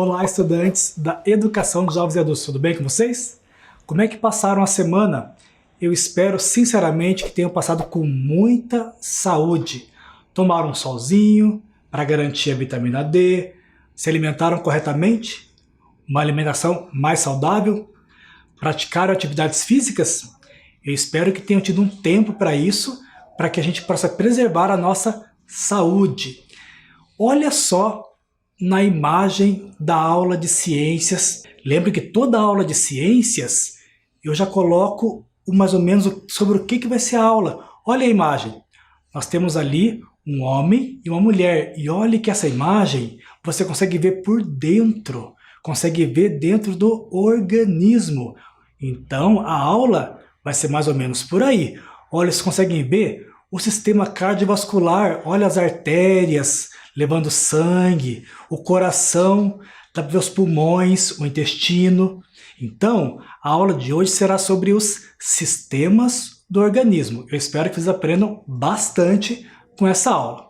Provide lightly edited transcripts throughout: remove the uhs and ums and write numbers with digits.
Olá, estudantes da Educação de Jovens e Adultos, tudo bem com vocês? Como é que passaram a semana? Eu espero sinceramente que tenham passado com muita saúde. Tomaram um solzinho para garantir a vitamina D, se alimentaram corretamente, uma alimentação mais saudável, praticaram atividades físicas? Eu espero que tenham tido um tempo para isso, para que a gente possa preservar a nossa saúde. Olha só na imagem da aula de ciências. Lembre que toda aula de ciências eu já coloco mais ou menos sobre o que vai ser a aula. Olha a imagem. Nós temos ali um homem e uma mulher. E olhe que essa imagem você consegue ver por dentro. Consegue ver dentro do organismo. Então a aula vai ser mais ou menos por aí. Olha, vocês conseguem ver o sistema cardiovascular. Olha as artérias levando sangue, o coração, dá para ver os pulmões, o intestino. Então, a aula de hoje será sobre os sistemas do organismo. Eu espero que vocês aprendam bastante com essa aula.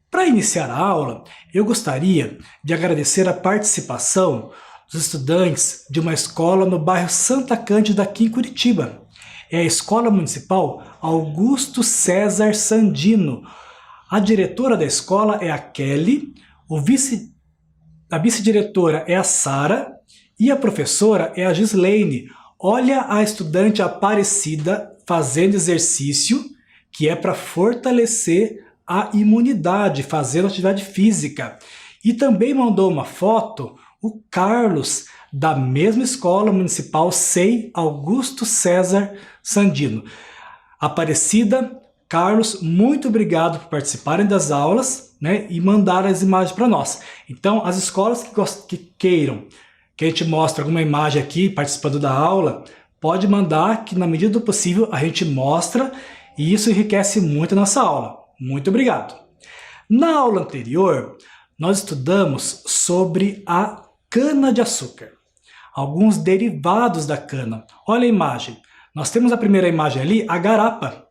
Para iniciar a aula, eu gostaria de agradecer a participação dos estudantes de uma escola no bairro Santa Cândida, aqui em Curitiba. É a Escola Municipal Augusto César Sandino. A diretora da escola é a Kelly, a vice-diretora é a Sara e a professora é a Gislaine. Olha a estudante Aparecida fazendo exercício, que é para fortalecer a imunidade, fazendo atividade física. E também mandou uma foto o Carlos, da mesma escola municipal SEI Augusto César Sandino. Aparecida, Carlos, muito obrigado por participarem das aulas, né, e mandar as imagens para nós. Então, as escolas que queiram que a gente mostre alguma imagem aqui participando da aula, pode mandar que na medida do possível a gente mostra e isso enriquece muito a nossa aula. Muito obrigado. Na aula anterior, nós estudamos sobre a cana-de-açúcar, alguns derivados da cana. Olha a imagem. Nós temos a primeira imagem ali, a garapa.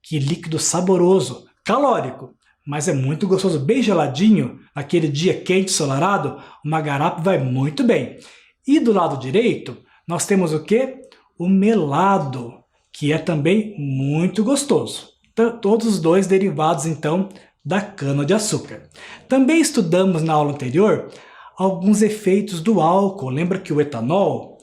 Que líquido saboroso, calórico, mas é muito gostoso, bem geladinho, naquele dia quente, ensolarado, uma garapa vai muito bem. E do lado direito, nós temos o quê? O melado, que é também muito gostoso. Então, todos os dois derivados, então, da cana-de-açúcar. Também estudamos na aula anterior alguns efeitos do álcool. Lembra que o etanol,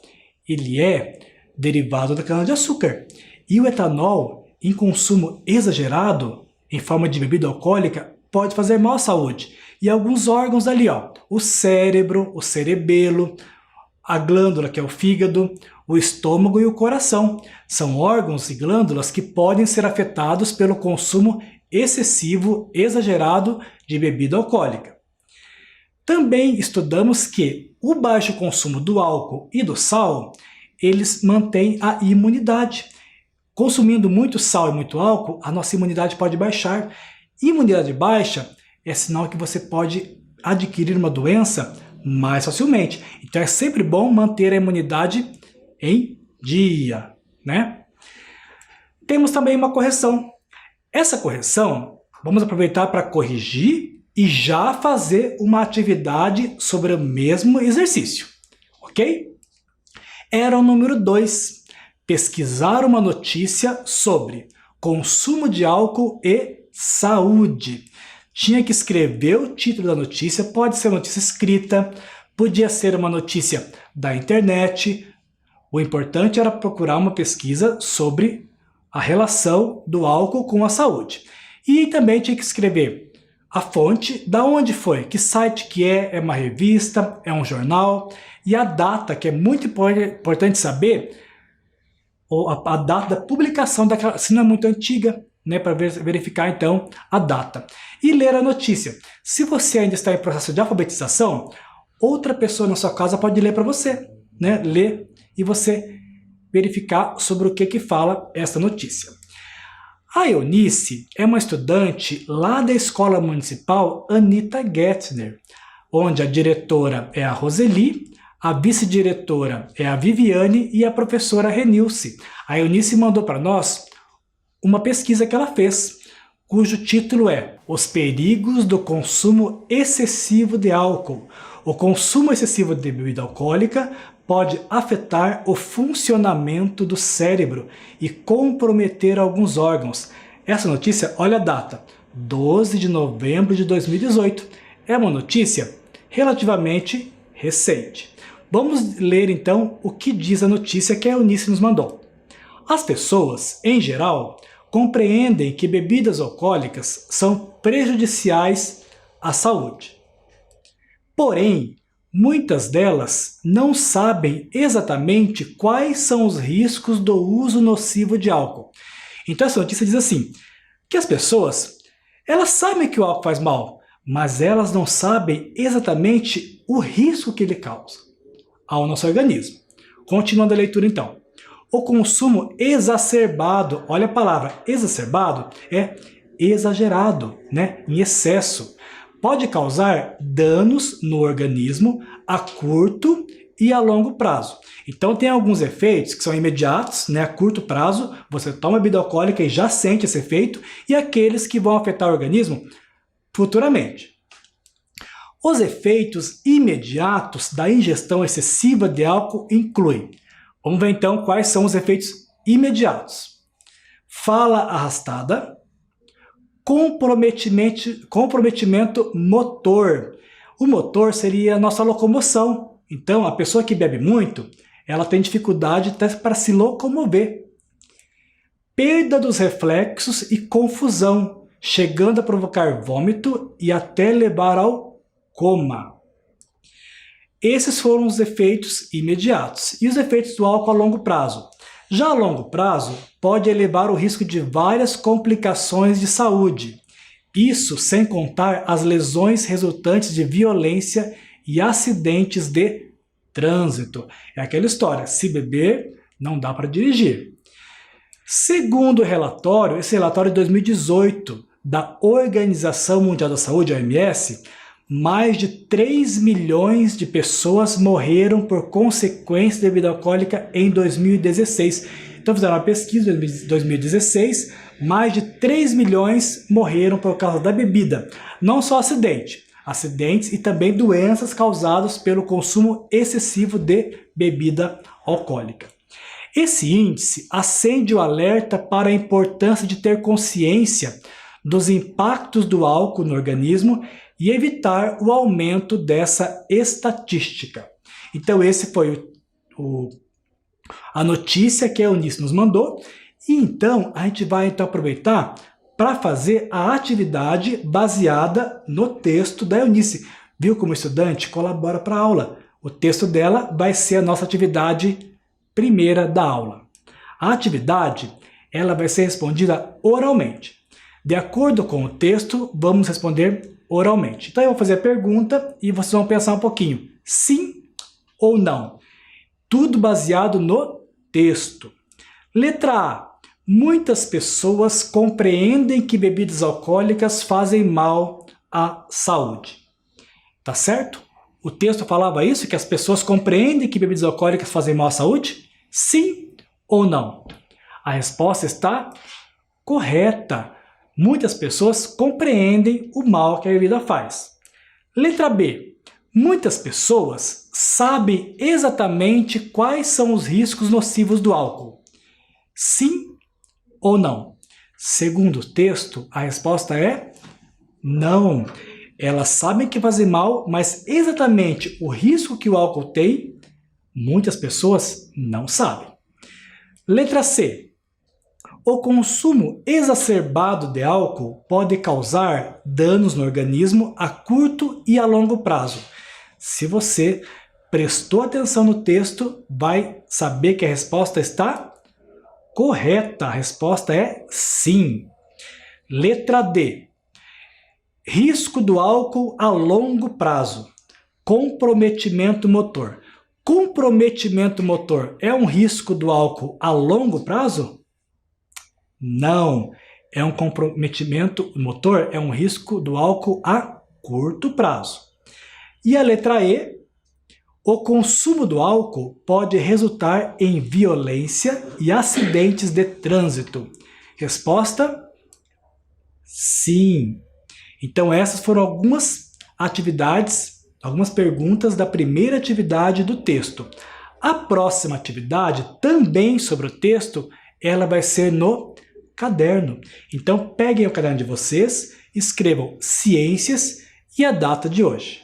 ele é derivado da cana-de-açúcar. E o etanol, em consumo exagerado, em forma de bebida alcoólica, pode fazer mal à saúde. E alguns órgãos ali, ó, o cérebro, o cerebelo, a glândula, que é o fígado, o estômago e o coração. São órgãos e glândulas que podem ser afetados pelo consumo excessivo, exagerado de bebida alcoólica. Também estudamos que o baixo consumo do álcool e do sal, eles mantêm a imunidade. Consumindo muito sal e muito álcool, a nossa imunidade pode baixar. Imunidade baixa é sinal que você pode adquirir uma doença mais facilmente. Então é sempre bom manter a imunidade em dia, né? Temos também uma correção. Essa correção, vamos aproveitar para corrigir e já fazer uma atividade sobre o mesmo exercício, ok? Era o número 2. Pesquisar uma notícia sobre consumo de álcool e saúde. Tinha que escrever o título da notícia, pode ser notícia escrita, podia ser uma notícia da internet. O importante era procurar uma pesquisa sobre a relação do álcool com a saúde. E também tinha que escrever a fonte, da onde foi, que site que é uma revista, é um jornal, e a data, que é muito importante saber, a data da publicação daquela, se não é muito antiga, né, para verificar então a data. E ler a notícia. Se você ainda está em processo de alfabetização, outra pessoa na sua casa pode ler para você, né, ler e você verificar sobre o que fala essa notícia. A Eunice é uma estudante lá da Escola Municipal Anita Gettner, onde a diretora é a Roseli, a vice-diretora é a Viviane e a professora Renilce. A Eunice mandou para nós uma pesquisa que ela fez cujo título é Os perigos do consumo excessivo de álcool. O consumo excessivo de bebida alcoólica pode afetar o funcionamento do cérebro e comprometer alguns órgãos. Essa notícia, olha a data, 12 de novembro de 2018. É uma notícia relativamente recente. Vamos ler então o que diz a notícia que a Eunice nos mandou. As pessoas, em geral, compreendem que bebidas alcoólicas são prejudiciais à saúde. Porém, muitas delas não sabem exatamente quais são os riscos do uso nocivo de álcool. Então essa notícia diz assim, que as pessoas, elas sabem que o álcool faz mal, mas elas não sabem exatamente o risco que ele causa ao nosso organismo. Continuando a leitura então. O consumo exacerbado, olha a palavra, exacerbado é exagerado, né? Em excesso. Pode causar danos no organismo a curto e a longo prazo. Então tem alguns efeitos que são imediatos, né? A curto prazo, você toma bebida alcoólica e já sente esse efeito, e aqueles que vão afetar o organismo futuramente. Os efeitos imediatos da ingestão excessiva de álcool incluem. Vamos ver então quais são os efeitos imediatos. Fala arrastada, comprometimento motor. O motor seria a nossa locomoção. Então, a pessoa que bebe muito, ela tem dificuldade até para se locomover. Perda dos reflexos e confusão, chegando a provocar vômito e até levar ao coma. Esses foram os efeitos imediatos. E os efeitos do álcool a longo prazo? Já a longo prazo, pode elevar o risco de várias complicações de saúde. Isso sem contar as lesões resultantes de violência e acidentes de trânsito. É aquela história, se beber, não dá para dirigir. Segundo o relatório, esse relatório de 2018 da Organização Mundial da Saúde, a OMS, mais de 3 milhões de pessoas morreram por consequência da bebida alcoólica em 2016. Então fizeram uma pesquisa em 2016, mais de 3 milhões morreram por causa da bebida. Não só acidentes e também doenças causadas pelo consumo excessivo de bebida alcoólica. Esse índice acende o alerta para a importância de ter consciência dos impactos do álcool no organismo e evitar o aumento dessa estatística. Então esse foi a notícia que a Eunice nos mandou, e então a gente vai aproveitar para fazer a atividade baseada no texto da Eunice. Viu como o estudante colabora para a aula? O texto dela vai ser a nossa atividade primeira da aula. A atividade, ela vai ser respondida oralmente. De acordo com o texto, vamos responder oralmente. Então eu vou fazer a pergunta e vocês vão pensar um pouquinho. Sim ou não? Tudo baseado no texto. Letra A. Muitas pessoas compreendem que bebidas alcoólicas fazem mal à saúde. Tá certo? O texto falava isso, que as pessoas compreendem que bebidas alcoólicas fazem mal à saúde? Sim ou não? A resposta está correta. Muitas pessoas compreendem o mal que a bebida faz. Letra B. Muitas pessoas sabem exatamente quais são os riscos nocivos do álcool. Sim ou não? Segundo o texto, a resposta é não. Elas sabem que fazem mal, mas exatamente o risco que o álcool tem, muitas pessoas não sabem. Letra C. O consumo exacerbado de álcool pode causar danos no organismo a curto e a longo prazo. Se você prestou atenção no texto, vai saber que a resposta está correta. A resposta é sim. Letra D. Risco do álcool a longo prazo. Comprometimento motor. Comprometimento motor é um risco do álcool a longo prazo? Não. É um comprometimento motor, é um risco do álcool a curto prazo. E a letra E. O consumo do álcool pode resultar em violência e acidentes de trânsito. Resposta: Sim! Então essas foram algumas atividades, algumas perguntas da primeira atividade do texto. A próxima atividade, também sobre o texto, ela vai ser no caderno. Então peguem o caderno de vocês, escrevam ciências e a data de hoje.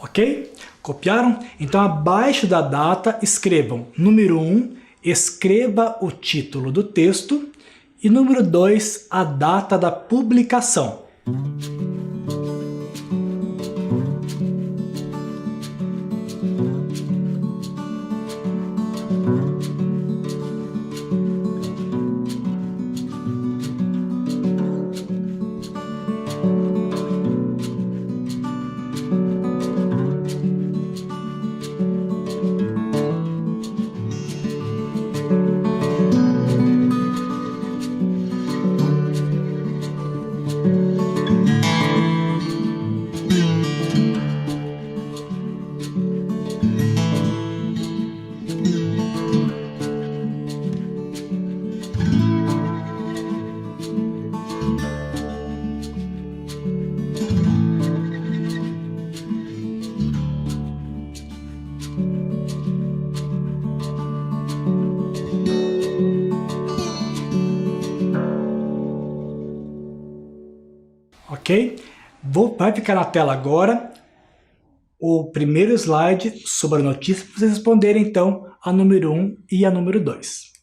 Ok? Copiaram? Então abaixo da data escrevam número 1, escreva o título do texto e número 2, a data da publicação. Ok? Vai ficar na tela agora o primeiro slide sobre a notícia para vocês responderem então a número 1 e a número 2.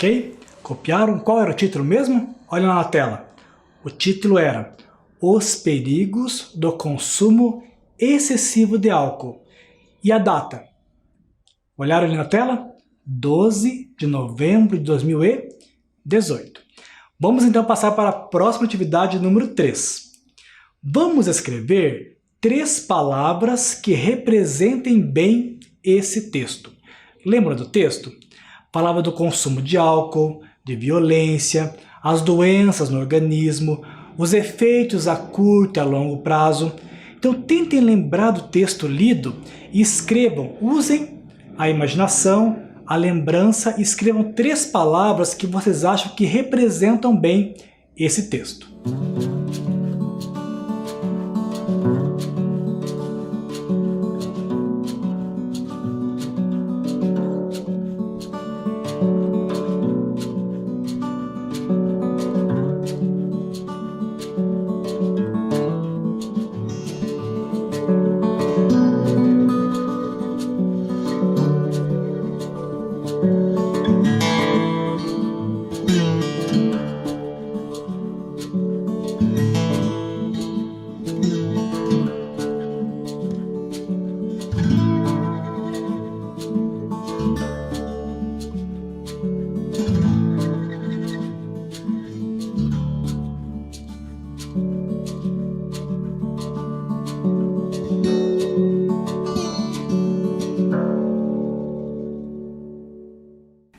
Ok? Copiaram? Qual era o título mesmo? Olha lá na tela. O título era Os Perigos do Consumo Excessivo de Álcool. E a data? Olharam ali na tela? 12 de novembro de 2018. Vamos então passar para a próxima atividade número 3. Vamos escrever 3 palavras que representem bem esse texto. Lembra do texto? Falava do consumo de álcool, de violência, as doenças no organismo, os efeitos a curto e a longo prazo. Então tentem lembrar do texto lido e escrevam, usem a imaginação, a lembrança e escrevam 3 palavras que vocês acham que representam bem esse texto.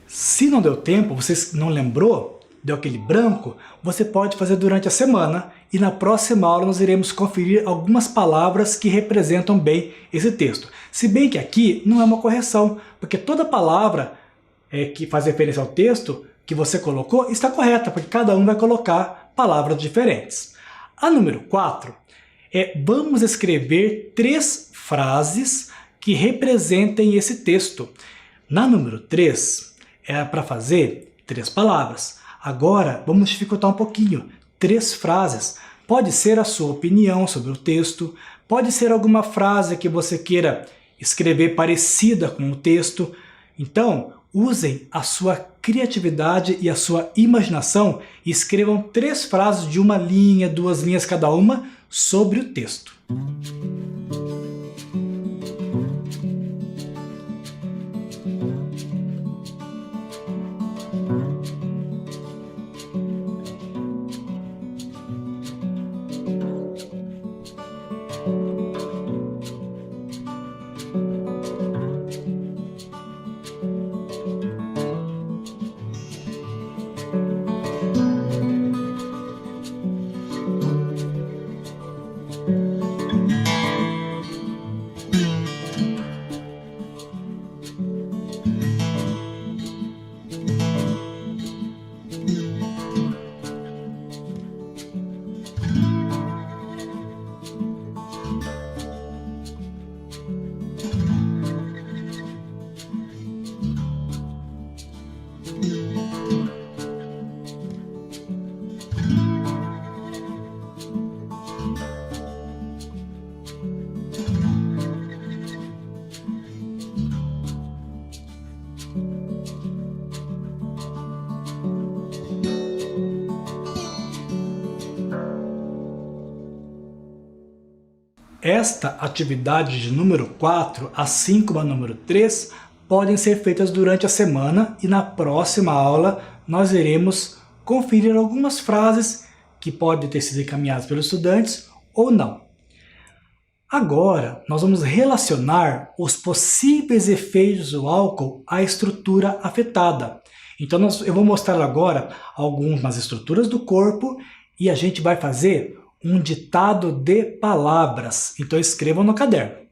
Se não deu tempo, você não lembrou, deu aquele branco, você pode fazer durante a semana e na próxima aula nós iremos conferir algumas palavras que representam bem esse texto. Se bem que aqui não é uma correção, porque toda palavra que faz referência ao texto que você colocou está correta, porque cada um vai colocar palavras diferentes. A número 4 vamos escrever 3 frases que representem esse texto. Na número 3, é para fazer 3 palavras. Agora, vamos dificultar um pouquinho. 3 frases. Pode ser a sua opinião sobre o texto, pode ser alguma frase que você queira escrever parecida com o texto. Então, usem a sua criatividade e a sua imaginação e escrevam 3 frases de 1 linha, 2 linhas cada uma sobre o texto. Esta atividade de número 4, assim como a número 3, podem ser feitas durante a semana e na próxima aula nós iremos conferir algumas frases que podem ter sido encaminhadas pelos estudantes ou não. Agora, nós vamos relacionar os possíveis efeitos do álcool à estrutura afetada. Então, eu vou mostrar agora algumas estruturas do corpo e a gente vai fazer um ditado de palavras. Então, escrevam no caderno.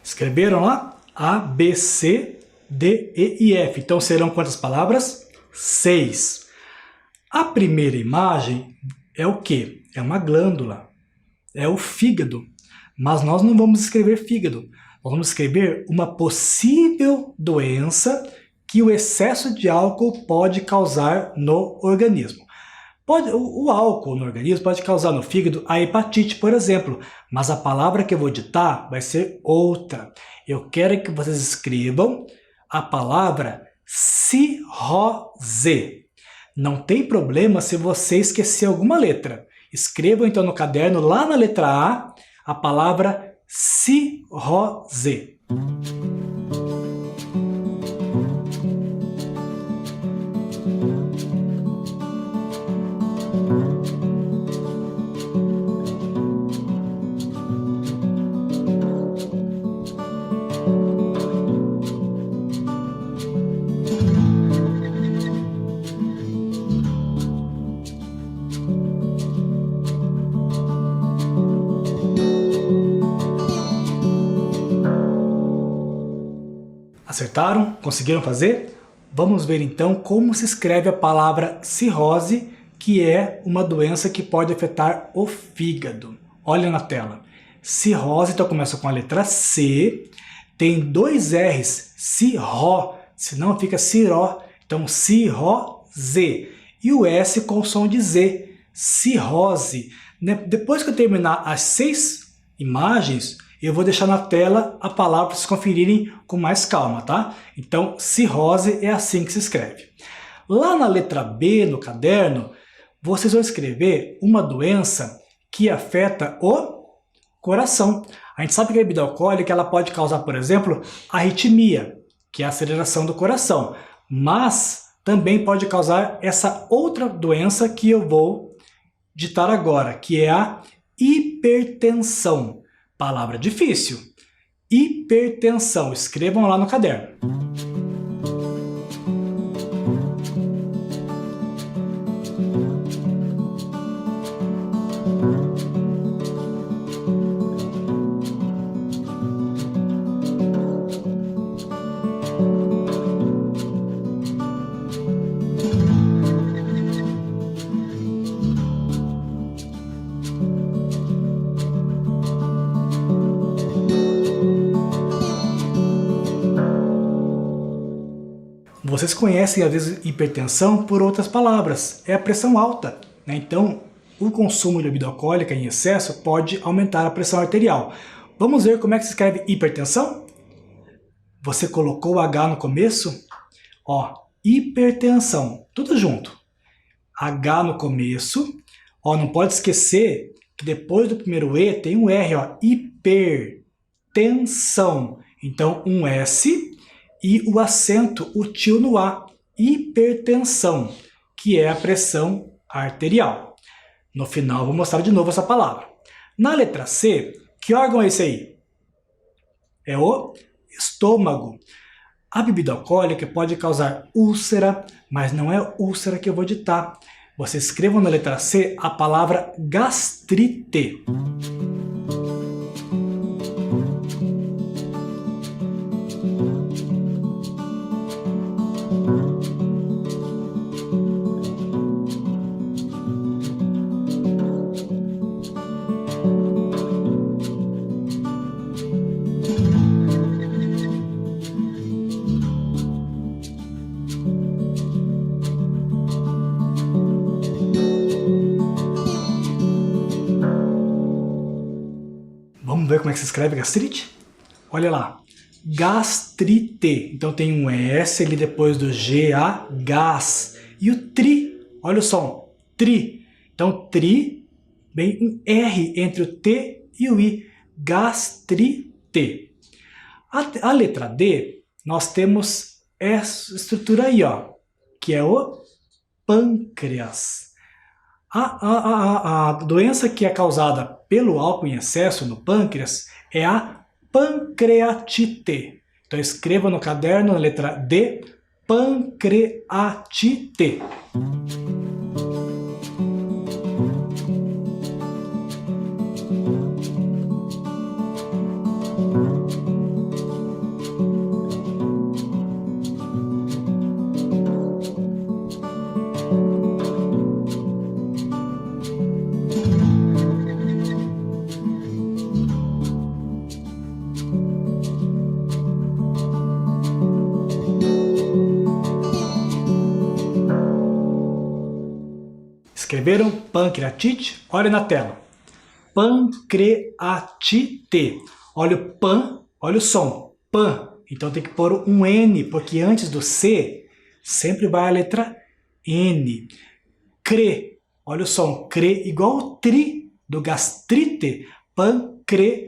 Escreveram lá? A, B, C, D, E e F. Então serão quantas palavras? 6. A primeira imagem é o quê? É uma glândula. É o fígado. Mas nós não vamos escrever fígado. Nós vamos escrever uma possível doença que o excesso de álcool pode causar no organismo. O álcool no organismo pode causar no fígado a hepatite, por exemplo, mas a palavra que eu vou ditar vai ser outra. Eu quero que vocês escrevam a palavra cirrose. Não tem problema se você esquecer alguma letra. Escrevam então no caderno, lá na letra a palavra cirrose. Acertaram? Conseguiram fazer? Vamos ver então como se escreve a palavra cirrose, que é uma doença que pode afetar o fígado. Olha na tela. Cirrose, então começa com a letra C, tem 2 R's, cirró, senão fica ciró, então cirrose. E o S com o som de Z, cirrose. Depois que eu terminar as 6 imagens, eu vou deixar na tela a palavra para vocês conferirem com mais calma, tá? Então, cirrose é assim que se escreve. Lá na letra B, no caderno, vocês vão escrever uma doença que afeta o coração. A gente sabe que a bebida alcoólica ela pode causar, por exemplo, arritmia, que é a aceleração do coração. Mas também pode causar essa outra doença que eu vou ditar agora, que é a hipertensão. Palavra difícil. Hipertensão. Escrevam lá no caderno. Vocês conhecem, às vezes, hipertensão por outras palavras. É a pressão alta, né? Então, o consumo de bebida alcoólica em excesso pode aumentar a pressão arterial. Vamos ver como é que se escreve hipertensão? Você colocou o H no começo? Ó, hipertensão, tudo junto. H no começo. Ó, não pode esquecer que depois do primeiro E tem um R, ó, hipertensão. Então, um S e o acento, o tio no A, hipertensão, que é a pressão arterial. No final, vou mostrar de novo essa palavra. Na letra C, que órgão é esse aí? É o estômago. A bebida alcoólica pode causar úlcera, mas não é úlcera que eu vou ditar. Você escreva na letra C a palavra gastrite. Vamos ver como é que se escreve gastrite? Olha lá, gastrite. Então tem um S ali depois do G, A, gás. E o tri, olha o som, tri. Então tri, bem um R entre o T e o I, gastrite. A letra D, nós temos essa estrutura aí, ó, que é o pâncreas. A doença que é causada pelo álcool em excesso no pâncreas é a pancreatite. Então escreva no caderno, na letra D, pancreatite. Escreveram pancreatite? Olha na tela. Pancreatite. Olha o pan, olha o som. Pan. Então tem que pôr um N, porque antes do C sempre vai a letra N. Cre. Olha o som. Cre igual o tri do gastrite. Pancreatite.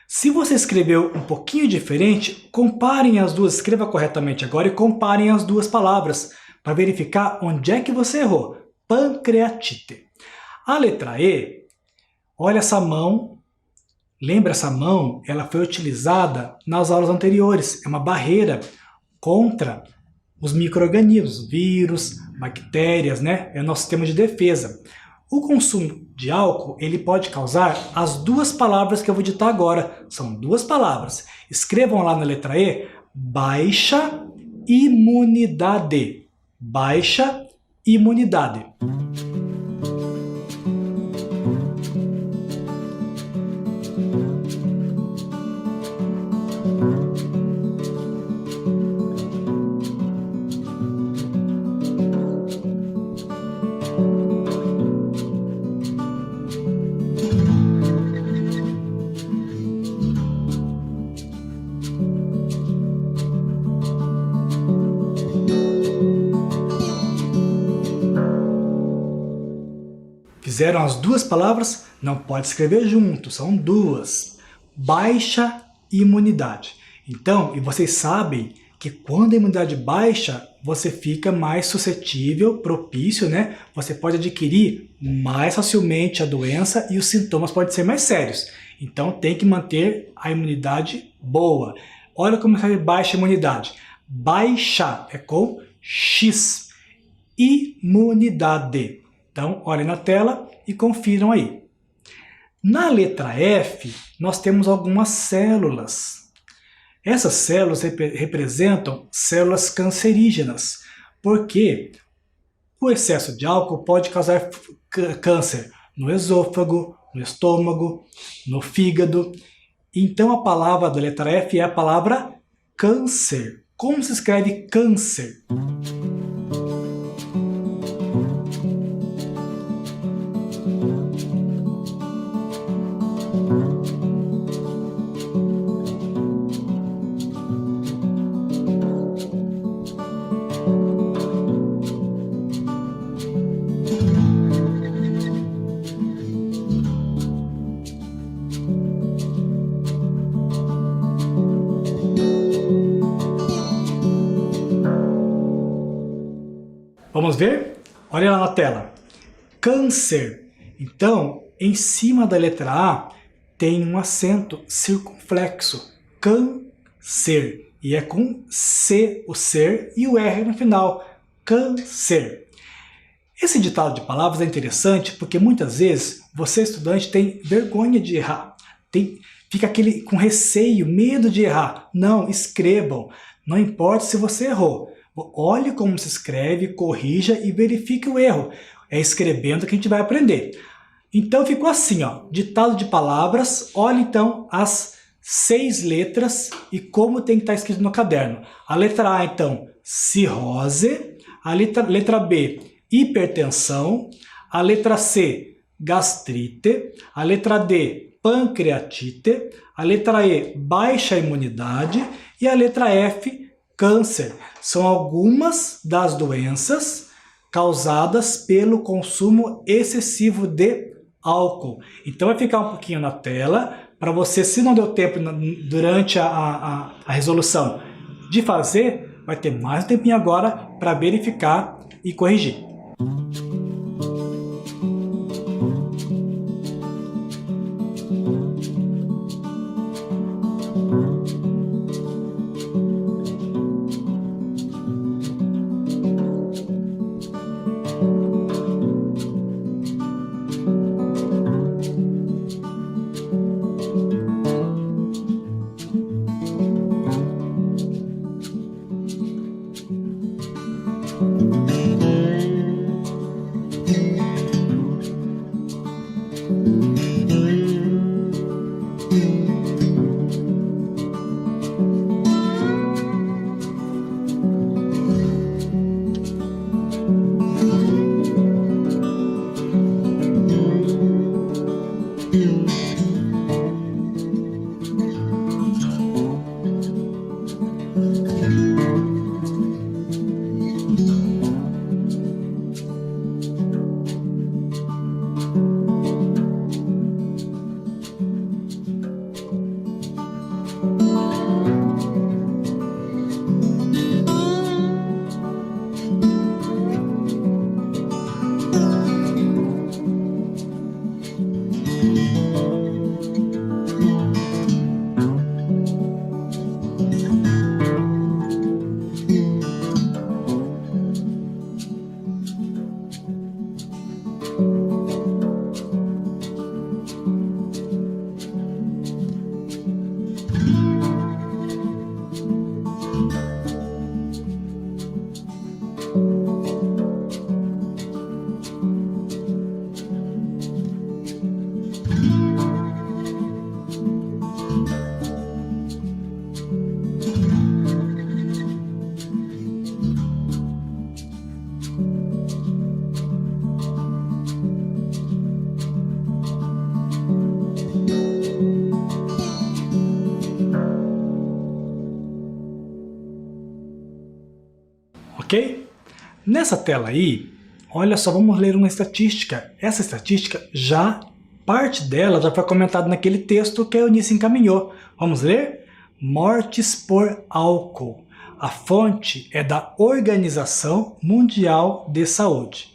Se você escreveu um pouquinho diferente, comparem as duas, escreva corretamente agora e comparem as duas palavras para verificar onde é que você errou. Pancreatite. A letra E, olha essa mão, lembra essa mão? Ela foi utilizada nas aulas anteriores, é uma barreira contra os micro-organismos, vírus, bactérias, né? É o nosso sistema de defesa. O consumo de álcool, ele pode causar as duas palavras que eu vou ditar agora. São duas palavras. Escrevam lá na letra E, baixa imunidade. Baixa imunidade. Fizeram as duas palavras? Não pode escrever junto, são duas. Baixa imunidade. Então, e vocês sabem que quando a imunidade baixa, você fica mais suscetível, propício, né? Você pode adquirir mais facilmente a doença e os sintomas podem ser mais sérios. Então, tem que manter a imunidade boa. Olha como escreve baixa imunidade. Baixa é com X. Imunidade. Então, olhem na tela e confiram aí. Na letra F, nós temos algumas células. Essas células representam células cancerígenas, porque o excesso de álcool pode causar câncer no esôfago, no estômago, no fígado. Então, a palavra da letra F é a palavra câncer. Como se escreve câncer? Vamos ver? Olha lá na tela. Câncer. Então, em cima da letra A tem um acento circunflexo. Câncer. E é com C o ser e o R no final. Câncer. Esse ditado de palavras é interessante porque muitas vezes você, estudante, tem vergonha de errar. Fica com receio, medo de errar. Não, escrevam. Não importa se você errou. Olhe como se escreve, corrija e verifique o erro. É escrevendo que a gente vai aprender. Então ficou assim, ó, ditado de palavras. Olhe então as 6 letras e como tem que estar escrito no caderno. A letra A, então, cirrose. A letra B, hipertensão. A letra C, gastrite. A letra D, pancreatite. A letra E, baixa imunidade. E a letra F, câncer. São algumas das doenças causadas pelo consumo excessivo de álcool. Então vai ficar um pouquinho na tela para você, se não deu tempo durante a resolução de fazer, vai ter mais um tempinho agora para verificar e corrigir. Ok? Nessa tela aí, olha só, vamos ler uma estatística. Essa estatística parte dela já foi comentada naquele texto que a Eunice encaminhou. Vamos ler? Mortes por álcool. A fonte é da Organização Mundial de Saúde.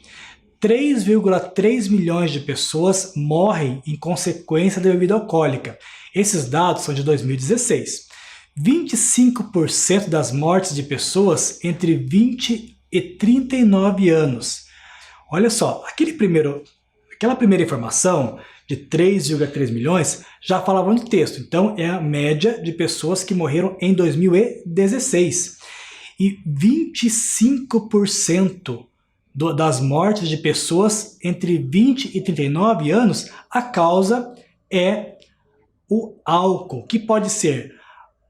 3,3 milhões de pessoas morrem em consequência da bebida alcoólica. Esses dados são de 2016. 25% das mortes de pessoas entre 20 e 39 anos. Olha só, aquela primeira informação de 3,3 milhões já falava no texto. Então é a média de pessoas que morreram em 2016. E 25% das mortes de pessoas entre 20 e 39 anos, a causa é o álcool, que pode ser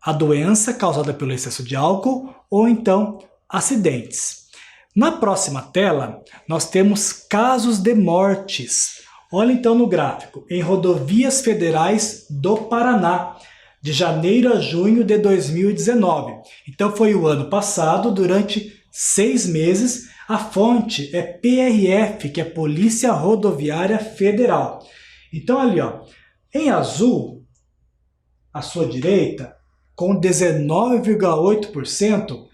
a doença causada pelo excesso de álcool ou então acidentes. Na próxima tela, nós temos casos de mortes. Olha então no gráfico, em rodovias federais do Paraná, de janeiro a junho de 2019. Então foi o ano passado, durante 6 meses. A fonte é PRF, que é Polícia Rodoviária Federal. Então ali, ó, em azul, à sua direita, com 19,8%,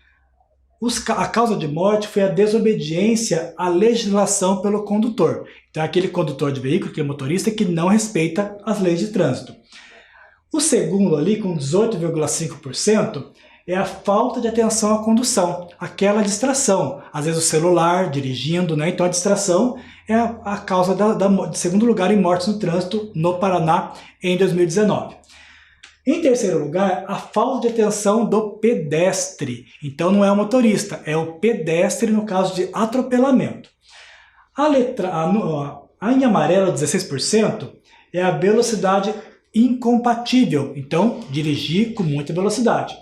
a causa de morte foi a desobediência à legislação pelo condutor. Então é aquele condutor de veículo, aquele motorista que não respeita as leis de trânsito. O segundo ali, com 18,5%, é a falta de atenção à condução, aquela distração. Às vezes o celular, dirigindo, né? Então a distração é a causa de segundo lugar em mortes no trânsito no Paraná em 2019. Em terceiro lugar, a falta de atenção do pedestre. Então não é o motorista, é o pedestre no caso de atropelamento. Em amarelo, 16%, é a velocidade incompatível. Então, dirigir com muita velocidade.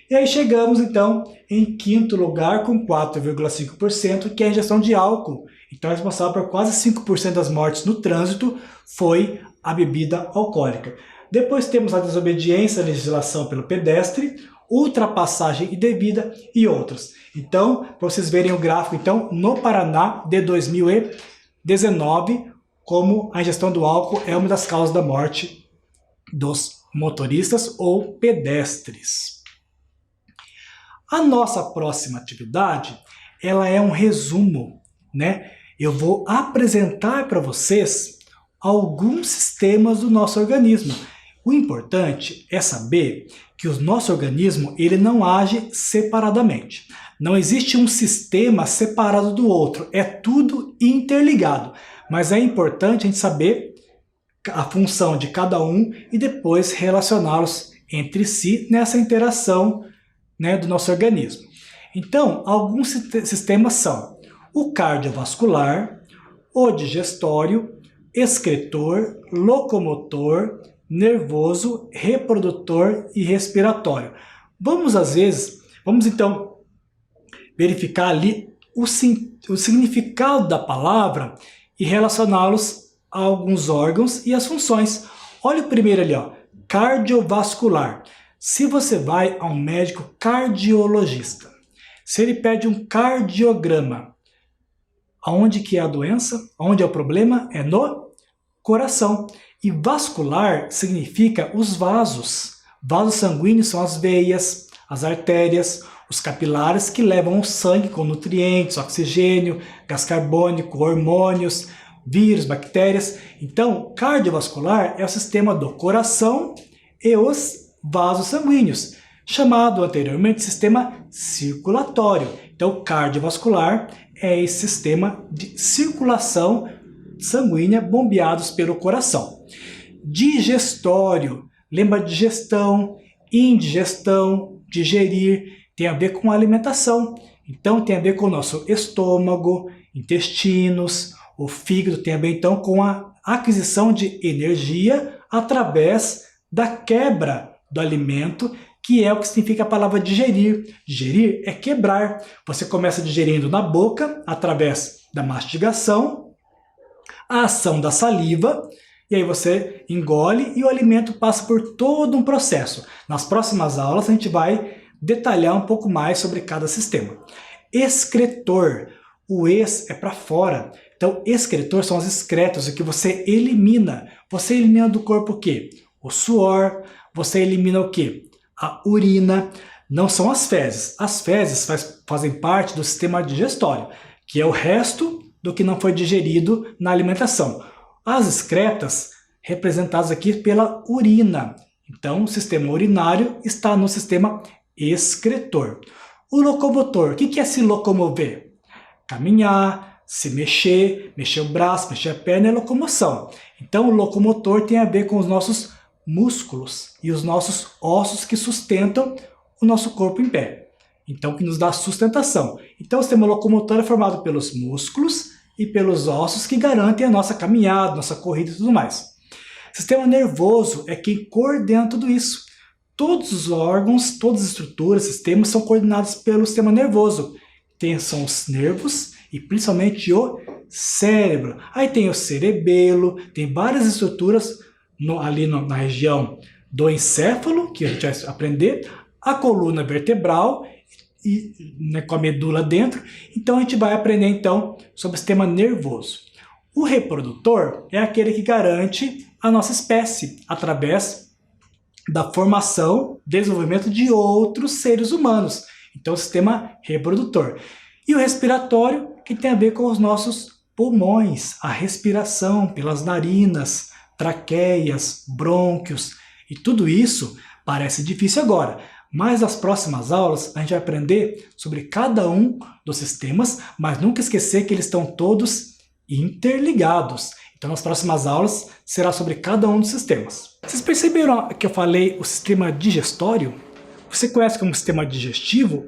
E aí chegamos, então, em quinto lugar, com 4,5%, que é a ingestão de álcool. Então, é responsável por quase 5% das mortes no trânsito, foi a bebida alcoólica. Depois temos a desobediência à legislação pelo pedestre, ultrapassagem indevida e outros. Então, para vocês verem o gráfico, então, no Paraná de 2019, como a ingestão do álcool é uma das causas da morte dos motoristas ou pedestres. A nossa próxima atividade, ela é um resumo, né? Eu vou apresentar para vocês alguns sistemas do nosso organismo. O importante é saber que o nosso organismo ele não age separadamente. Não existe um sistema separado do outro, é tudo interligado. Mas é importante a gente saber a função de cada um e depois relacioná-los entre si nessa interação, né, do nosso organismo. Então, alguns sistemas são o cardiovascular, o digestório, excretor, locomotor, nervoso, reprodutor e respiratório. Vamos então verificar ali o significado da palavra e relacioná-los a alguns órgãos e as funções. Olha o primeiro ali, ó, cardiovascular. Se você vai a um médico cardiologista, se ele pede um cardiograma, aonde que é a doença? Onde é o problema? É no coração. E vascular significa os vasos. Vasos sanguíneos são as veias, as artérias, os capilares que levam o sangue com nutrientes, oxigênio, gás carbônico, hormônios, vírus, bactérias. Então, cardiovascular é o sistema do coração e os vasos sanguíneos, chamado anteriormente de sistema circulatório. Então, cardiovascular é esse sistema de circulação sanguínea bombeados pelo coração. Digestório, lembra digestão, indigestão, digerir, tem a ver com a alimentação. Então, tem a ver com o nosso estômago, intestinos, o fígado tem a ver então com a aquisição de energia através da quebra do alimento, que é o que significa a palavra digerir. Digerir é quebrar. Você começa digerindo na boca, através da mastigação, a ação da saliva, e aí você engole e o alimento passa por todo um processo. Nas próximas aulas a gente vai detalhar um pouco mais sobre cada sistema. Excretor. O ex é para fora. Então, excretor são os excretos, o que você elimina. Você elimina do corpo o quê? O suor. Você elimina o quê? A urina. Não são as fezes. As fezes fazem parte do sistema digestório, que é o resto do que não foi digerido na alimentação. As excretas, representadas aqui pela urina. Então, o sistema urinário está no sistema excretor. O locomotor, o que é se locomover? Caminhar, se mexer, mexer o braço, mexer a perna é locomoção. Então, o locomotor tem a ver com os nossos músculos e os nossos ossos que sustentam o nosso corpo em pé. Então, que nos dá sustentação. Então, o sistema locomotor é formado pelos músculos e pelos ossos que garantem a nossa caminhada, nossa corrida e tudo mais. Sistema nervoso é quem coordena tudo isso. Todos os órgãos, todas as estruturas, sistemas são coordenados pelo sistema nervoso. São os nervos e principalmente o cérebro. Aí tem o cerebelo, tem várias estruturas ali na região do encéfalo, que a gente vai aprender, a coluna vertebral, e, né, com a medula dentro. Então a gente vai aprender então sobre o sistema nervoso. O reprodutor é aquele que garante a nossa espécie através da formação, desenvolvimento de outros seres humanos. Então o sistema reprodutor. E o respiratório, que tem a ver com os nossos pulmões, a respiração pelas narinas, traqueias, brônquios, e tudo isso parece difícil agora. Mas nas próximas aulas a gente vai aprender sobre cada um dos sistemas, mas nunca esquecer que eles estão todos interligados. Então nas próximas aulas será sobre cada um dos sistemas. Vocês perceberam que eu falei o sistema digestório? Você conhece como sistema digestivo?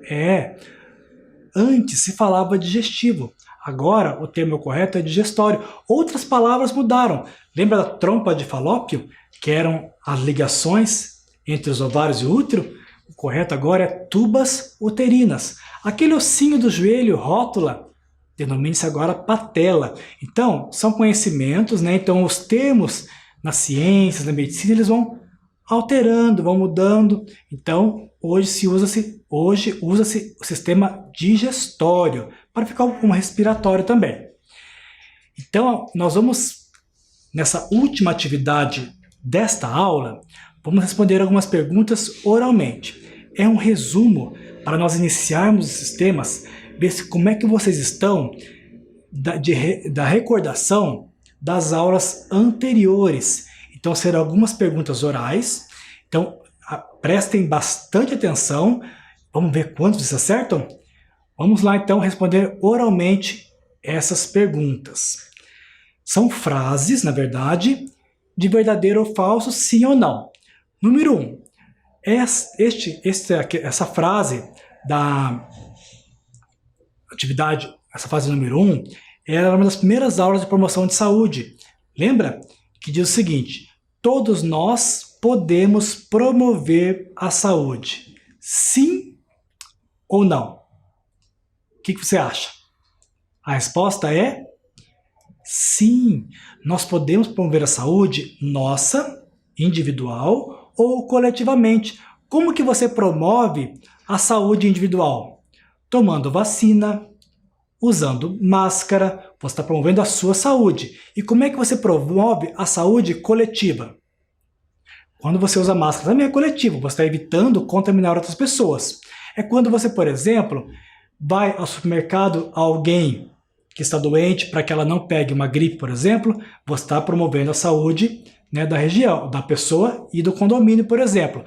Antes se falava digestivo. Agora o termo correto é digestório. Outras palavras mudaram. Lembra da trompa de Falópio? Que eram as ligações entre os ovários e o útero? O correto agora é tubas uterinas. Aquele ossinho do joelho, rótula, denomina-se agora patela. Então, são conhecimentos, né? Então, os termos nas ciências, na medicina, eles vão alterando, vão mudando. Então, hoje usa-se o sistema digestório, para ficar como respiratório também. Então, nós vamos, nessa última atividade desta aula, vamos responder algumas perguntas oralmente. É um resumo para nós iniciarmos os sistemas, ver como é que vocês estão da recordação das aulas anteriores. Então serão algumas perguntas orais. Então prestem bastante atenção. Vamos ver quantos vocês acertam? Vamos lá então responder oralmente essas perguntas. São frases, na verdade, de verdadeiro ou falso, sim ou não. Número 1. Essa frase da atividade, essa fase número 1, era uma das primeiras aulas de promoção de saúde. Lembra? Que diz o seguinte: todos nós podemos promover a saúde. Sim ou não? O que você acha? A resposta é sim. Nós podemos promover a saúde nossa, individual ou coletivamente. Como que você promove a saúde individual? Tomando vacina, usando máscara, você está promovendo a sua saúde. E como é que você promove a saúde coletiva? Quando você usa máscara também é coletivo, você está evitando contaminar outras pessoas. É quando você, por exemplo, vai ao supermercado, alguém que está doente, para que ela não pegue uma gripe, por exemplo, você está promovendo a saúde, né, da região, da pessoa e do condomínio, por exemplo.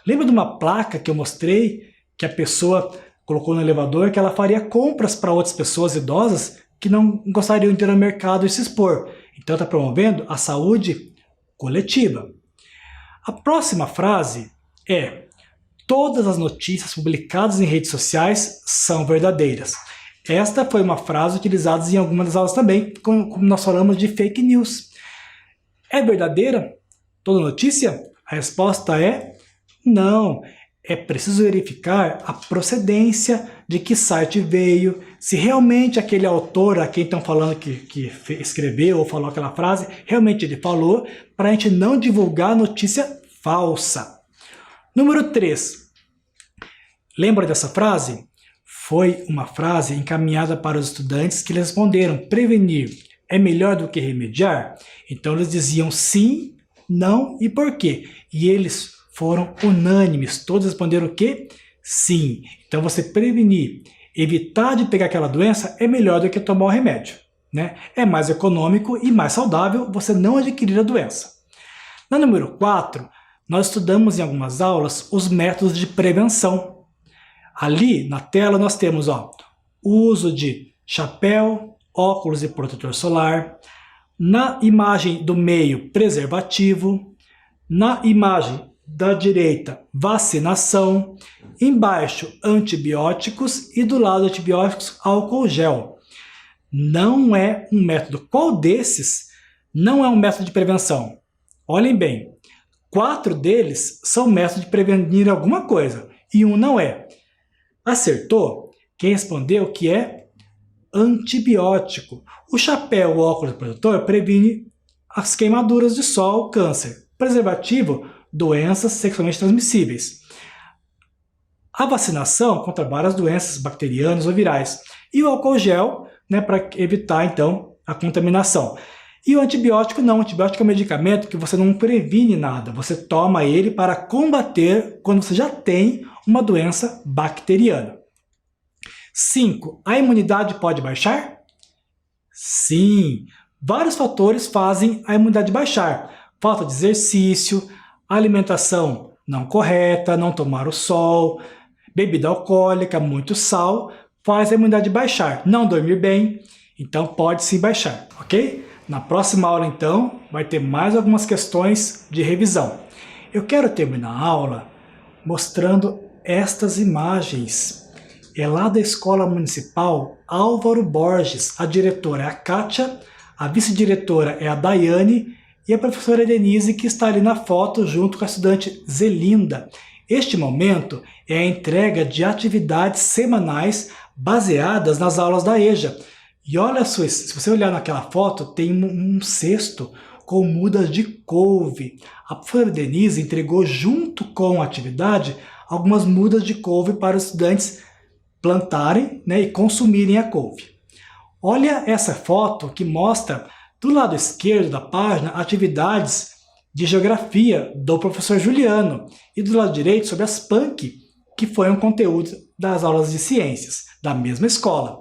Lembra de uma placa que eu mostrei, que a pessoa colocou no elevador, que ela faria compras para outras pessoas idosas que não gostariam de ir ao mercado e se expor. Então está promovendo a saúde coletiva. A próxima frase é: todas as notícias publicadas em redes sociais são verdadeiras. Esta foi uma frase utilizada em algumas das aulas também, como nós falamos de fake news. É verdadeira toda notícia? A resposta é não. É preciso verificar a procedência, de que site veio, se realmente aquele autor a quem estão falando que escreveu ou falou aquela frase, realmente ele falou, para a gente não divulgar notícia falsa. Número 3. Lembra dessa frase? Foi uma frase encaminhada para os estudantes que eles responderam: prevenir é melhor do que remediar? Então eles diziam sim, não e por quê. E eles foram unânimes, todos responderam o quê? Sim. Então você prevenir, evitar de pegar aquela doença é melhor do que tomar o remédio, né? É mais econômico e mais saudável você não adquirir a doença. Na número 4, nós estudamos em algumas aulas os métodos de prevenção. Ali na tela nós temos o uso de chapéu, óculos e protetor solar. Na imagem do meio, preservativo. Na imagem da direita, vacinação. Embaixo, antibióticos e do lado antibióticos, álcool gel. Não é um método. Qual desses não é um método de prevenção? Olhem bem, 4 deles são métodos de prevenir alguma coisa e um não é. Acertou quem respondeu que é antibiótico. O chapéu, o óculos e o protetor previne as queimaduras de sol, câncer. Preservativo, doenças sexualmente transmissíveis. A vacinação contra várias doenças bacterianas ou virais. E o álcool gel, né, para evitar então a contaminação. E o antibiótico não, o antibiótico é um medicamento que você não previne nada, você toma ele para combater quando você já tem uma doença bacteriana. 5. A imunidade pode baixar? Sim, vários fatores fazem a imunidade baixar. Falta de exercício, alimentação não correta, não tomar o sol, bebida alcoólica, muito sal, faz a imunidade baixar. Não dormir bem, então pode sim baixar, ok? Na próxima aula, então, vai ter mais algumas questões de revisão. Eu quero terminar a aula mostrando estas imagens. É lá da Escola Municipal Álvaro Borges. A diretora é a Kátia, a vice-diretora é a Daiane e a professora Denise, que está ali na foto junto com a estudante Zelinda. Este momento é a entrega de atividades semanais baseadas nas aulas da EJA. E olha só, se você olhar naquela foto, tem um cesto com mudas de couve. A professora Denise entregou junto com a atividade algumas mudas de couve para os estudantes plantarem, né, e consumirem a couve. Olha essa foto que mostra do lado esquerdo da página atividades de geografia do professor Juliano e do lado direito sobre as PANC, que foi um conteúdo das aulas de ciências da mesma escola.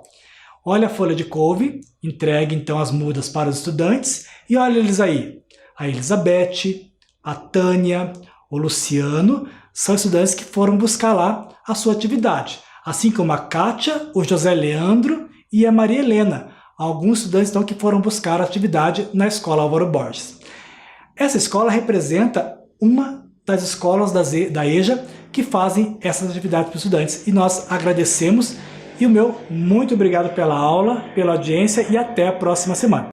Olha a folha de couve, entregue então as mudas para os estudantes e olha eles aí. A Elizabeth, a Tânia, o Luciano são estudantes que foram buscar lá a sua atividade. Assim como a Kátia, o José Leandro e a Maria Helena. Alguns estudantes então que foram buscar a atividade na Escola Álvaro Borges. Essa escola representa uma das escolas da EJA que fazem essas atividades para os estudantes. E nós agradecemos. E o meu muito obrigado pela aula, pela audiência e até a próxima semana.